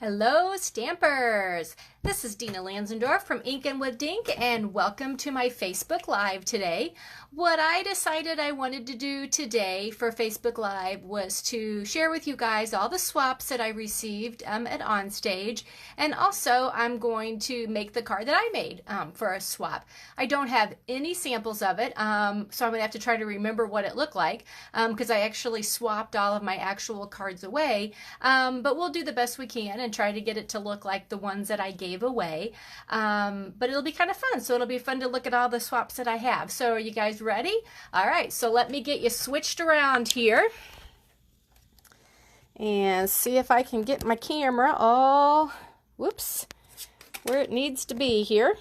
Hello, Stampers! This is Dina Lanzendorf from Inkin' with Dink, and welcome to my Facebook Live today. What I decided I wanted to do today for Facebook Live was to share with you guys all the swaps that I received at OnStage, and also I'm going to make the card that I made for a swap. I don't have any samples of it, so I'm going to have to try to remember what it looked like because I actually swapped all of my actual cards away, but we'll do the best we can and try to get it to look like the ones that I gave away. But it'll be kind of fun. So it'll be fun to look at all the swaps that I have. So are you guys ready? All right, so let me get you switched around here and see if I can get my camera all, whoops, where it needs to be here.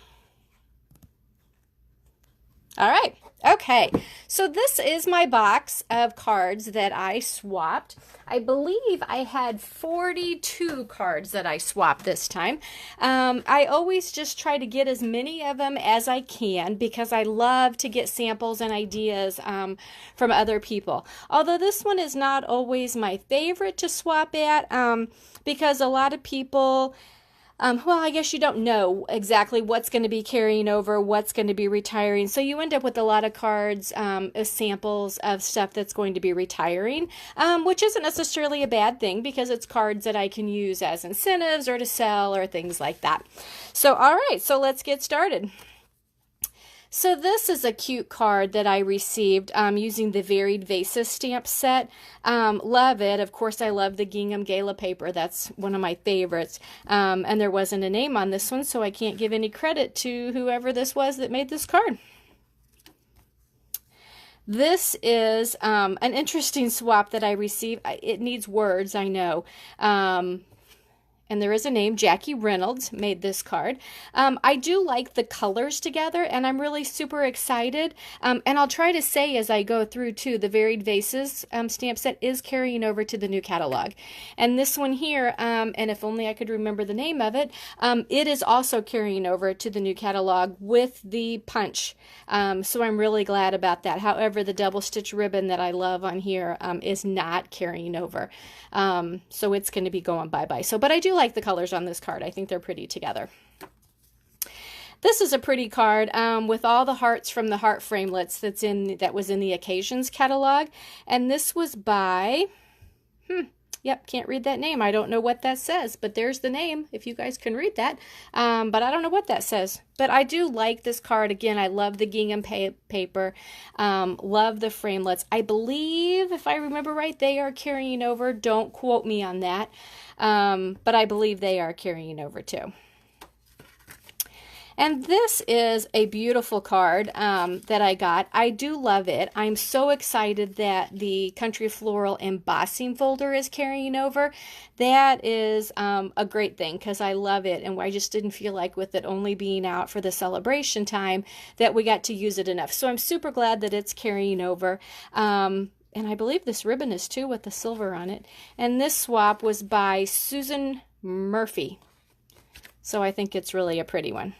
All right. Okay, so this is my box of cards that I swapped. I believe I had 42 cards that I swapped this time. I always just try to get as many of them as I can because I love to get samples and ideas from other people. Although this one is not always my favorite to swap at because a lot of people... well, I guess you don't know exactly what's going to be carrying over, what's going to be retiring. So you end up with a lot of cards as samples of stuff that's going to be retiring, which isn't necessarily a bad thing because it's cards that I can use as incentives or to sell or things like that. So, all right, so let's get started. So this is a cute card that I received using the Varied Vases stamp set. Love it. Of course, I love the gingham gala paper. That's one of my favorites. And there wasn't a name on this one, so I can't give any credit to whoever this was that made this card. This is an interesting swap that I received. It needs words, I know. And there is a name. Jackie Reynolds made this card. I do like the colors together, and I'm really super excited. And I'll try to say as I go through, too, the Varied Vases stamp set is carrying over to the new catalog. And this one here, and if only I could remember the name of it, it is also carrying over to the new catalog with the punch. So I'm really glad about that. However, the double stitch ribbon that I love on here is not carrying over. So it's going to be going bye-bye. So, but I do like the colors on this card. I think they're pretty together. This is a pretty card with all the hearts from the heart framelits that was in the Occasions catalog. And this was by, yep, can't read that name. I don't know what that says, but there's the name if you guys can read that. But I don't know what that says. But I do like this card. Again, I love the gingham paper. Love the framelits. I believe, if I remember right, they are carrying over. Don't quote me on that. But I believe they are carrying over too. And this is a beautiful card that I got. I do love it. I'm so excited that the Country Floral embossing folder is carrying over. That is a great thing because I love it. And I just didn't feel like with it only being out for the celebration time that we got to use it enough. So I'm super glad that it's carrying over. And I believe this ribbon is too with the silver on it. And this swap was by Susan Murphy. So I think it's really a pretty one.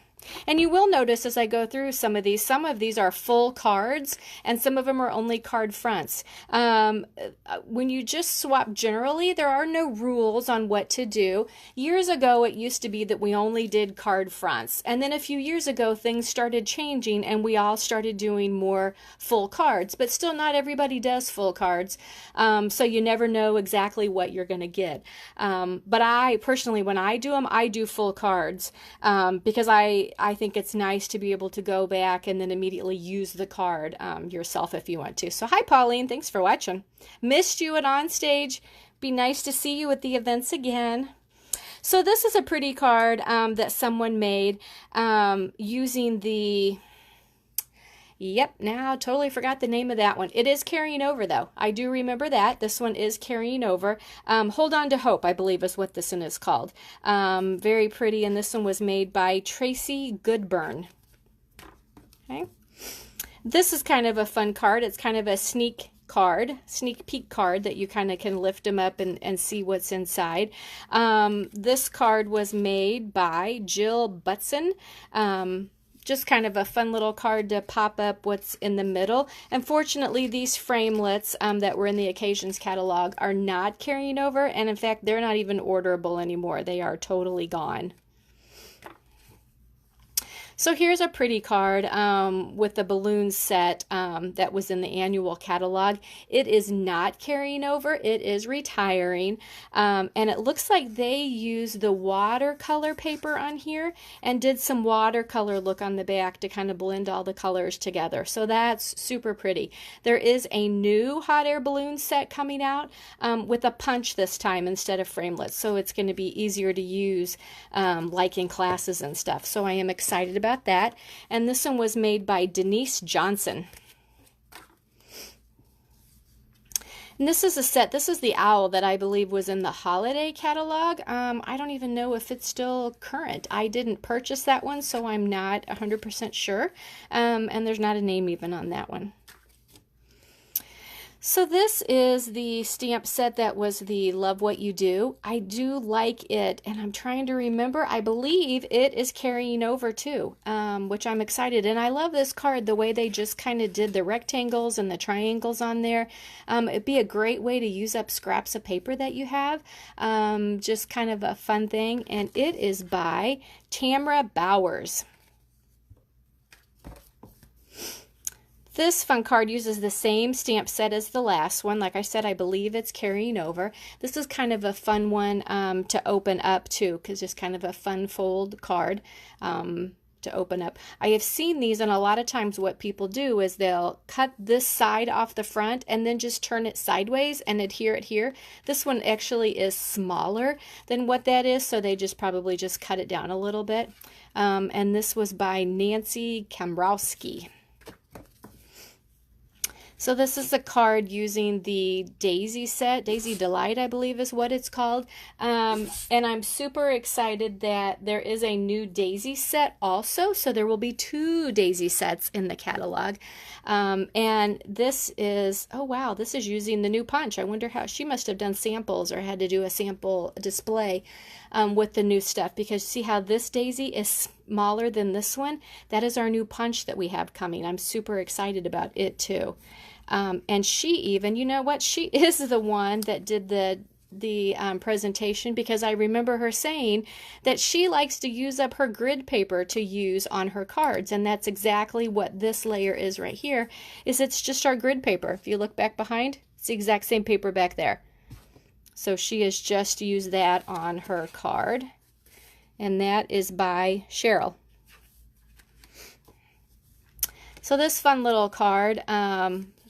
And you will notice as I go through some of these are full cards and some of them are only card fronts. When you just swap generally, there are no rules on what to do. Years ago, it used to be that we only did card fronts. And then a few years ago, things started changing and we all started doing more full cards. But still, not everybody does full cards. So you never know exactly what you're going to get. But I personally, when I do them, I do full cards because I think it's nice to be able to go back and then immediately use the card yourself if you want to. So hi, Pauline. Thanks for watching. Missed you at OnStage. Be nice to see you at the events again. So this is a pretty card that someone made using the... Yep, now totally forgot the name of that one. It is carrying over, though. I do remember that. This one is carrying over. Hold On to Hope, I believe, is what this one is called. Very pretty, and this one was made by Tracy Goodburn. Okay. This is kind of a fun card. It's kind of a sneak peek card that you kind of can lift them up and see what's inside. This card was made by Jill Butson. just kind of a fun little card to pop up what's in the middle. Unfortunately, these framelets that were in the Occasions catalog are not carrying over, and in fact, they're not even orderable anymore. They are totally gone. So here's a pretty card with the balloon set that was in the annual catalog. It is not carrying over. It is retiring. And it looks like they used the watercolor paper on here and did some watercolor look on the back to kind of blend all the colors together. So that's super pretty. There is a new hot air balloon set coming out with a punch this time instead of framelets. So it's going to be easier to use like in classes and stuff. So I am excited about that. And this one was made by Denise Johnson. And this is a set, this is the owl that I believe was in the holiday catalog. I don't even know if it's still current. I didn't purchase that one, so I'm not 100% sure. And there's not a name even on that one. So this is the stamp set that was the Love What You Do. I do like it, and I'm trying to remember. I believe it is carrying over too, which I'm excited. And I love this card, the way they just kind of did the rectangles and the triangles on there. It'd be a great way to use up scraps of paper that you have. Just kind of a fun thing. And it is by Tamra Bowers. This fun card uses the same stamp set as the last one. Like I said, I believe it's carrying over. This is kind of a fun one to open up too, because it's kind of a fun fold card to open up. I have seen these, and a lot of times what people do is they'll cut this side off the front and then just turn it sideways and adhere it here. This one actually is smaller than what that is, so they just probably just cut it down a little bit. And this was by Nancy Kamrowski. So this is a card using the Daisy set, Daisy Delight, I believe is what it's called. And I'm super excited that there is a new Daisy set also. So there will be 2 Daisy sets in the catalog. And this is, oh wow, this is using the new punch. I wonder how, she must have done samples or had to do a sample display with the new stuff, because see how this Daisy is smaller than this one? That is our new punch that we have coming. I'm super excited about it too. And she even, you know what, she is the one that did the presentation, because I remember her saying that she likes to use up her grid paper to use on her cards, and that's exactly what this layer is right here. Is it's just our grid paper. If you look back behind, it's the exact same paper back there. So she has just used that on her card, and that is by Cheryl. So this fun little card,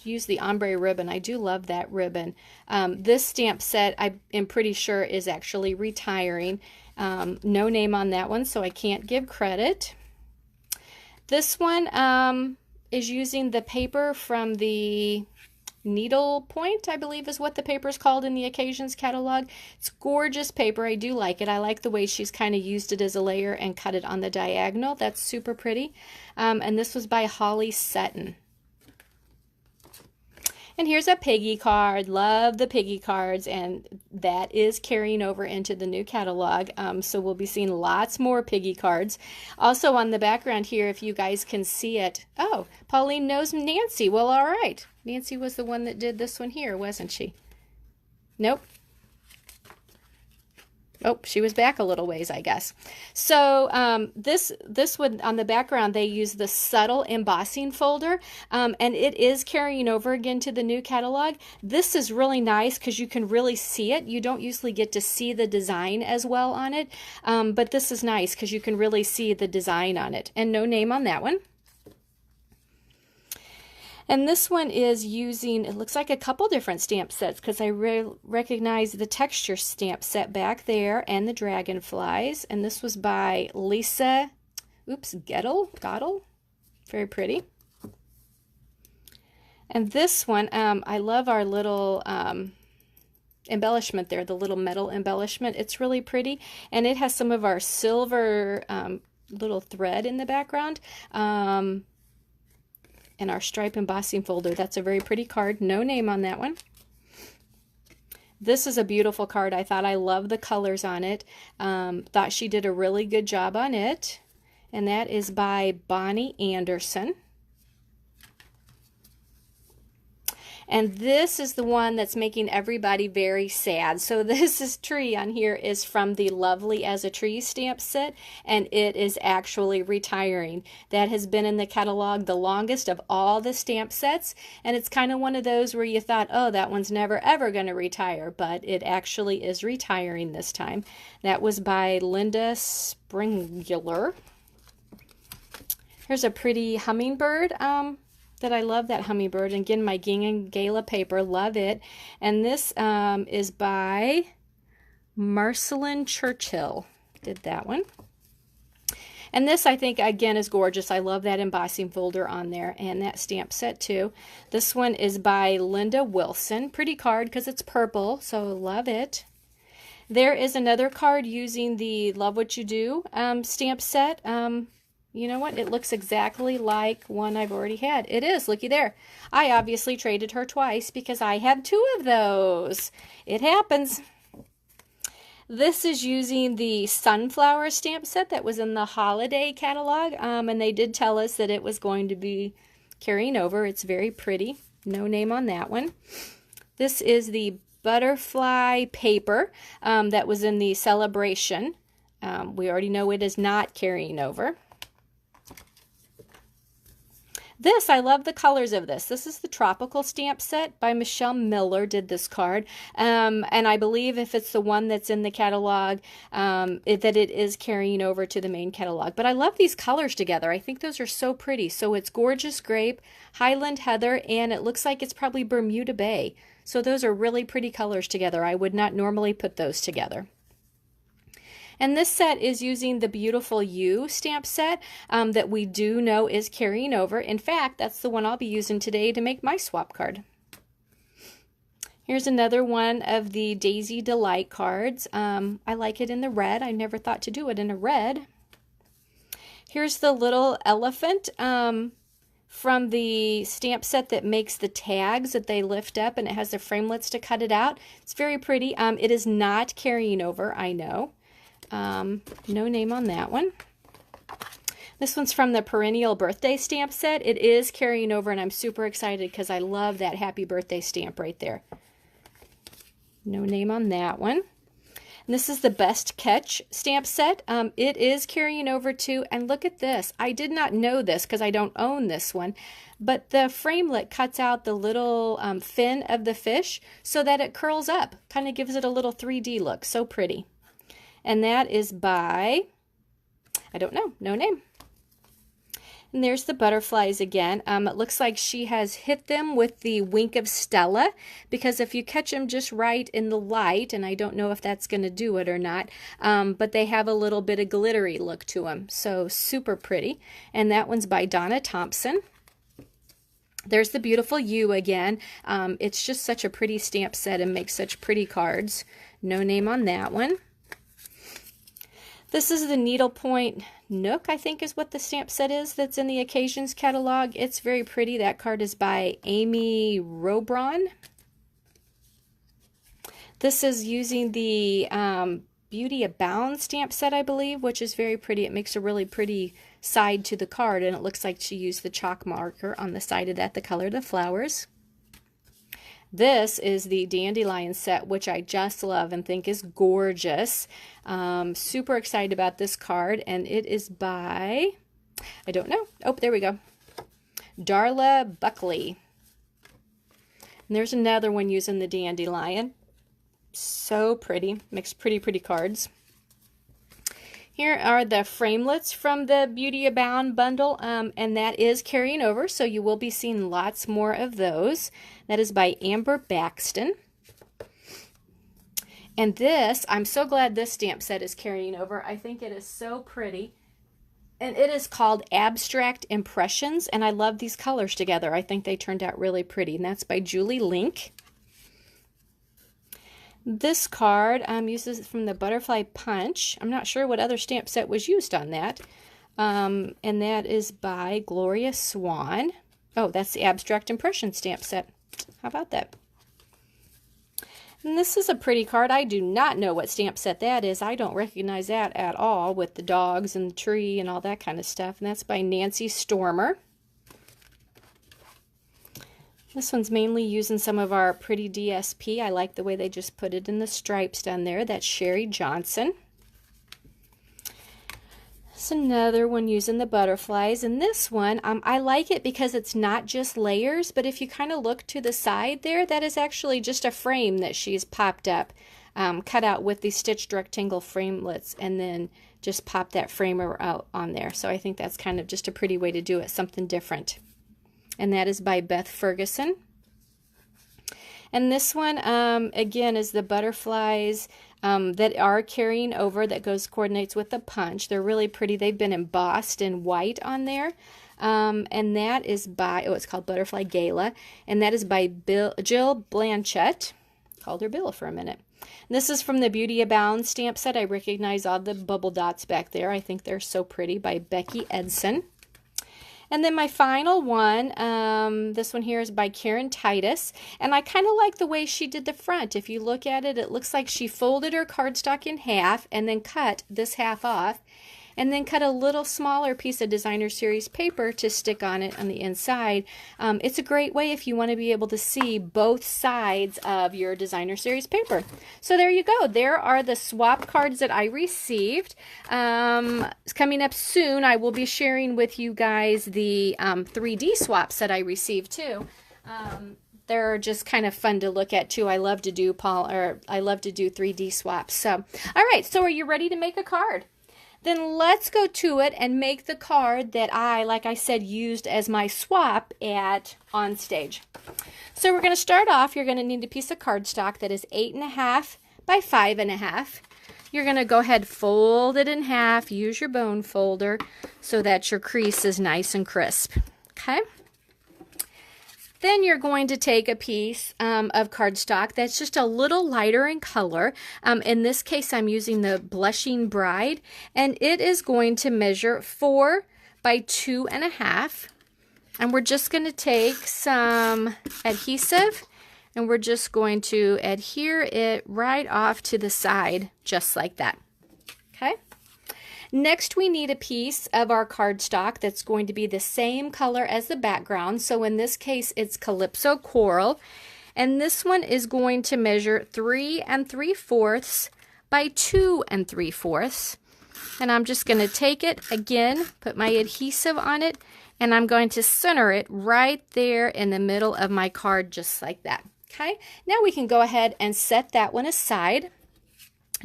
use the ombre ribbon. I do love that ribbon. This stamp set, I am pretty sure, is actually retiring. No name on that one, so I can't give credit. This one is using the paper from the Needle Point, I believe is what the paper is called in the Occasions catalog. It's gorgeous paper. I do like it. I like the way she's kind of used it as a layer and cut it on the diagonal. That's super pretty. And this was by Holly Sutton. And here's a piggy card. Love the piggy cards, and that is carrying over into the new catalog. So we'll be seeing lots more piggy cards. Also on the background here, if you guys can see it. Oh, Pauline knows Nancy. Well, all right. Nancy was the one that did this one here, wasn't she? Nope. Oh, she was back a little ways, I guess. So this one on the background, they use the subtle embossing folder, and it is carrying over again to the new catalog. This is really nice because you can really see it. You don't usually get to see the design as well on it, but this is nice because you can really see the design on it. And no name on that one. And this one is using, it looks like a couple different stamp sets, because I recognize the texture stamp set back there and the dragonflies. And this was by Lisa, Gottel. Very pretty. And this one, I love our little embellishment there, the little metal embellishment. It's really pretty. And it has some of our silver little thread in the background. And our stripe embossing folder. That's a very pretty card. No name on that one. This is a beautiful card. I thought I loved the colors on it. Thought she did a really good job on it. and that is by Bonnie Anderson. And this is the one that's making everybody very sad. So this tree on here is from the Lovely as a Tree stamp set, and it is actually retiring. That has been in the catalog the longest of all the stamp sets, and it's kind of one of those where you thought, oh, that one's never ever going to retire, but it actually is retiring this time. That was by Linda Springler. Here's a pretty hummingbird. That I love that hummingbird. And again, my gingham gala paper, love it. And this is by Marceline Churchill, did that one. And this, I think, again, is gorgeous. I love that embossing folder on there and that stamp set too. This one is by Linda Wilson. Pretty card because it's purple, so love it. There is another card using the Love What You Do stamp set. You know what? It looks exactly like one I've already had. It is. Looky there. I obviously traded her twice because I have 2 of those. It happens. This is using the Sunflower stamp set that was in the holiday catalog. And they did tell us that it was going to be carrying over. It's very pretty. No name on that one. This is the butterfly paper that was in the celebration. We already know it is not carrying over. This, I love the colors of this. This is the Tropical stamp set by Michelle Miller, did this card. And I believe if it's the one that's in the catalog, that it is carrying over to the main catalog. But I love these colors together. I think those are so pretty. So it's Gorgeous Grape, Highland Heather, and it looks like it's probably Bermuda Bay. So those are really pretty colors together. I would not normally put those together. And this set is using the Beautiful You stamp set that we do know is carrying over. In fact, that's the one I'll be using today to make my swap card. Here's another one of the Daisy Delight cards. I like it in the red. I never thought to do it in a red. Here's the little elephant from the stamp set that makes the tags that they lift up, and it has the framelits to cut it out. It's very pretty. It is not carrying over, I know. No name on that one. This one's from the Perennial Birthday stamp set. It is carrying over, and I'm super excited because I love that happy birthday stamp right there. No name on that one. And this is the Best Catch stamp set. It is carrying over too, and look at this. I did not know this because I don't own this one, but the framelit cuts out the little fin of the fish so that it curls up. Kind of gives it a little 3D look. So pretty. And that is by, I don't know, no name. And there's the butterflies again. It looks like she has hit them with the Wink of Stella, because if you catch them just right in the light, and I don't know if that's going to do it or not, but they have a little bit of glittery look to them. So super pretty. And that one's by Donna Thompson. There's the Beautiful You again. It's just such a pretty stamp set and makes such pretty cards. No name on that one. This is the Needlepoint Nook, I think is what the stamp set is that's in the Occasions catalog. It's very pretty. That card is by Amy Robron. This is using the Beauty Abound stamp set, I believe, which is very pretty. It makes a really pretty side to the card, and it looks like she used the chalk marker on the side of that to color the flowers. This is the Dandelion set, which I just love and think is gorgeous. Super excited about this card, and it is by, I don't know. Oh, there we go. Darla Buckley. And there's another one using the Dandelion. So pretty. Makes pretty, pretty cards. Here are the framelits from the Beauty Abound bundle, and that is carrying over, so you will be seeing lots more of those. That is by Amber Baxton. And this, I'm so glad this stamp set is carrying over. I think it is so pretty. And it is called Abstract Impressions, and I love these colors together. I think they turned out really pretty, and that's by Julie Link. This card uses it from the Butterfly Punch. I'm not sure what other stamp set was used on that. And that is by Gloria Swan. Oh, that's the Abstract Impression stamp set. How about that? And this is a pretty card. I do not know what stamp set that is. I don't recognize that at all with the dogs and the tree and all that kind of stuff. And that's by Nancy Stormer. This one's mainly using some of our pretty DSP. I like the way they just put it in the stripes down there. That's Sherry Johnson. It's another one using the butterflies. And this one, I like it because it's not just layers, but if you kind of look to the side there, that is actually just a frame that she's popped up, cut out with these stitched rectangle framelets, and then just pop that framer out on there. So I think that's kind of just a pretty way to do it, something different. And that is by Beth Ferguson. And this one, again, is the butterflies that are carrying over, that coordinates with the punch. They're really pretty. They've been embossed in white on there. And that is by, it's called Butterfly Gala. And that is by Jill Blanchett. Called her Bill for a minute. And this is from the Beauty Abound stamp set. I recognize all the bubble dots back there. I think they're so pretty, by Becky Edson. And then my final one, this one here is by Karen Titus. And I kind of like the way she did the front. If you look at it, it looks like she folded her cardstock in half and then cut this half off. And then cut a little smaller piece of Designer Series paper to stick on it on the inside. It's a great way if you want to be able to see both sides of your Designer Series paper. So there you go. There are the swap cards that I received. It's coming up soon. I will be sharing with you guys the 3D swaps that I received too. They're just kind of fun to look at too. I love to do 3D swaps. So, all right. So are you ready to make a card? Then let's go to it and make the card that I, like I said, used as my swap at OnStage. So we're going to start off. You're going to need a piece of cardstock that is 8.5 by 5.5. You're going to go ahead, fold it in half, use your bone folder so that your crease is nice and crisp. Okay? Then you're going to take a piece of cardstock that's just a little lighter in color. In this case, I'm using the Blushing Bride, and it is going to measure 4 by 2.5. And we're just going to take some adhesive, and we're just going to adhere it right off to the side, just like that. Okay? Next, we need a piece of our cardstock that's going to be the same color as the background. So in this case, it's Calypso Coral. And this one is going to measure 3 3/4 by 2 3/4. And I'm just going to take it again, put my adhesive on it, and I'm going to center it right there in the middle of my card, just like that. Okay, now we can go ahead and set that one aside.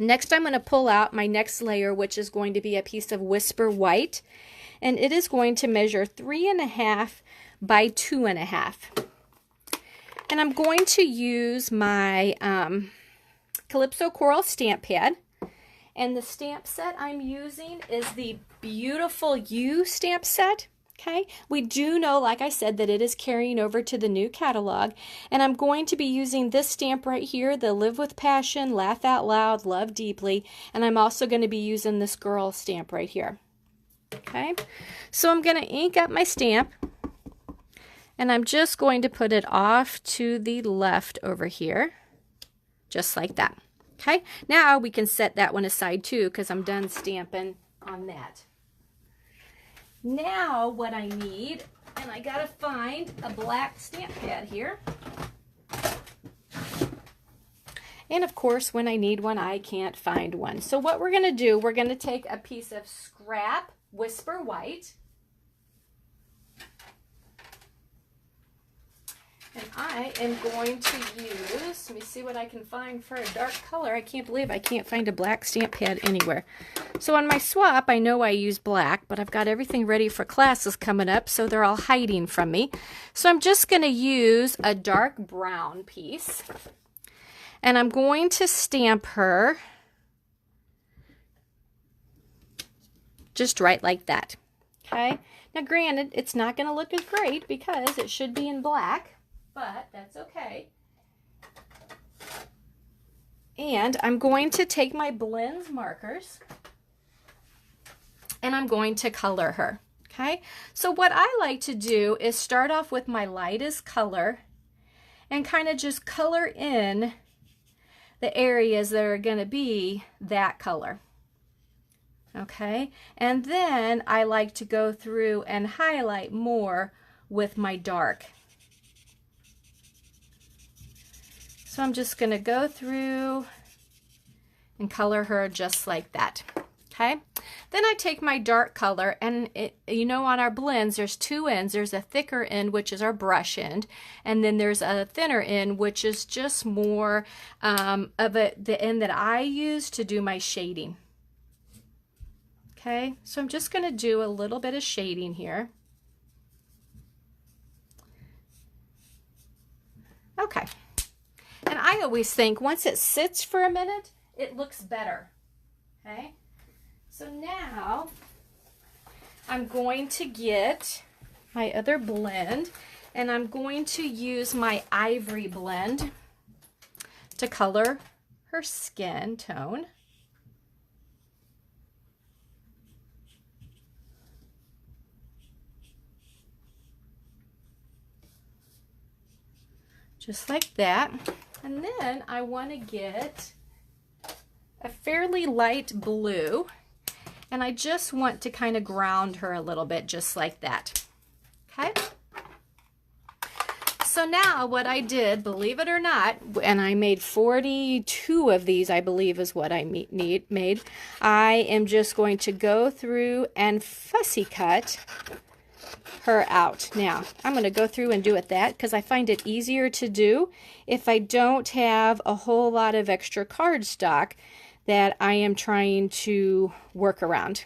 Next, I'm going to pull out my next layer, which is going to be a piece of Whisper White, and it is going to measure 3.5 by 2.5. And I'm going to use my Calypso Coral stamp pad, and the stamp set I'm using is the Beautiful You stamp set. Okay, we do know, like I said, that it is carrying over to the new catalog, and I'm going to be using this stamp right here, the Live with Passion, Laugh Out Loud, Love Deeply, and I'm also going to be using this girl stamp right here. Okay, so I'm going to ink up my stamp, and I'm just going to put it off to the left over here, just like that. Okay, now we can set that one aside too, because I'm done stamping on that. Now what I need, and I gotta find a black stamp pad here. And of course, when I need one, I can't find one. So what we're gonna do, we're gonna take a piece of scrap Whisper White. And I am going to use, let me see what I can find for a dark color. I can't believe I can't find a black stamp pad anywhere. So on my swap, I know I use black, but I've got everything ready for classes coming up, so they're all hiding from me. So I'm just going to use a dark brown piece, and I'm going to stamp her just right like that. Okay? Now granted, it's not going to look as great because it should be in black, but that's okay. And I'm going to take my blends markers and I'm going to color her. Okay, so what I like to do is start off with my lightest color and kind of just color in the areas that are going to be that color. Okay, and then I like to go through and highlight more with my dark. So I'm just going to go through and color her just like that. Okay, then I take my dark color, and you know, on our blends there's two ends. There's a thicker end, which is our brush end, and then there's a thinner end, which is just more the end that I use to do my shading. Okay, so I'm just going to do a little bit of shading here. Okay, and I always think once it sits for a minute, it looks better. Okay, so now I'm going to get my other blend, and I'm going to use my ivory blend to color her skin tone. Just like that. And then I want to get a fairly light blue, and I just want to kind of ground her a little bit, just like that. Okay. So now what I did, believe it or not, and I made 42 of these, I believe is what I made. I am just going to go through and fussy cut her out. Now I'm going to go through and do it that because I find it easier to do if I don't have a whole lot of extra cardstock that I am trying to work around.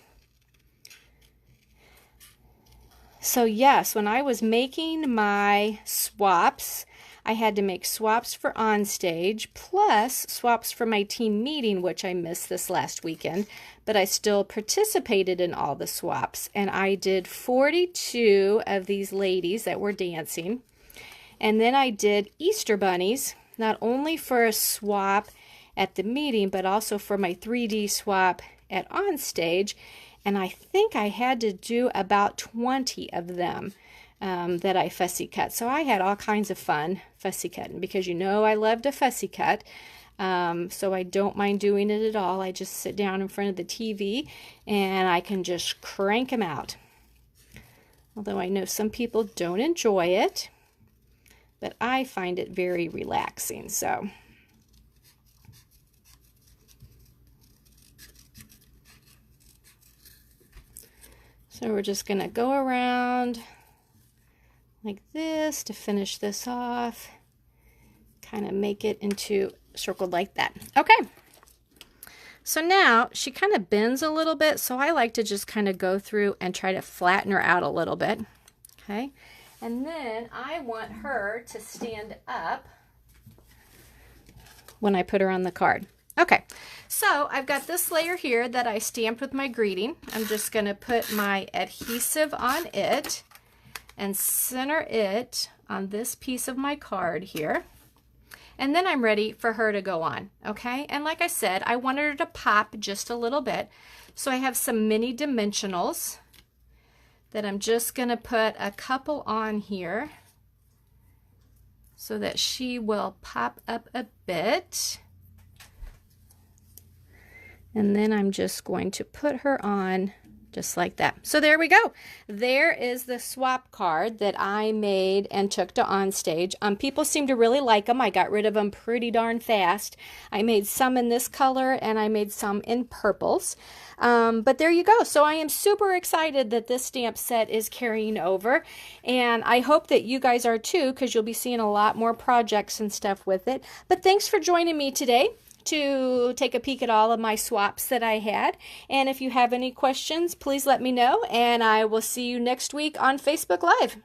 So yes, when I was making my swaps, I had to make swaps for OnStage plus swaps for my team meeting, which I missed this last weekend, but I still participated in all the swaps. And I did 42 of these ladies that were dancing. And then I did Easter bunnies, not only for a swap at the meeting, but also for my 3D swap at OnStage. And I think I had to do about 20 of them that I fussy cut. So I had all kinds of fun fussy cutting because you know I love to fussy cut. So I don't mind doing it at all. I just sit down in front of the TV and I can just crank them out. Although I know some people don't enjoy it, but I find it very relaxing. So we're just going to go around like this to finish this off. Kind of make it into circled like that. Okay. So now she kind of bends a little bit, so I like to just kind of go through and try to flatten her out a little bit. Okay. And then I want her to stand up when I put her on the card. Okay, so I've got this layer here that I stamped with my greeting. I'm just going to put my adhesive on it and center it on this piece of my card here. And then I'm ready for her to go on, okay? And like I said, I wanted her to pop just a little bit. So I have some mini dimensionals that I'm just going to put a couple on here so that she will pop up a bit. And then I'm just going to put her on just like that. So there we go. There is the swap card that I made and took to OnStage. People seem to really like them. I got rid of them pretty darn fast. I made some in this color and I made some in purples. But there you go. So I am super excited that this stamp set is carrying over. And I hope that you guys are too, because you'll be seeing a lot more projects and stuff with it. But thanks for joining me today to take a peek at all of my swaps that I had. And if you have any questions, please let me know, and I will see you next week on Facebook Live.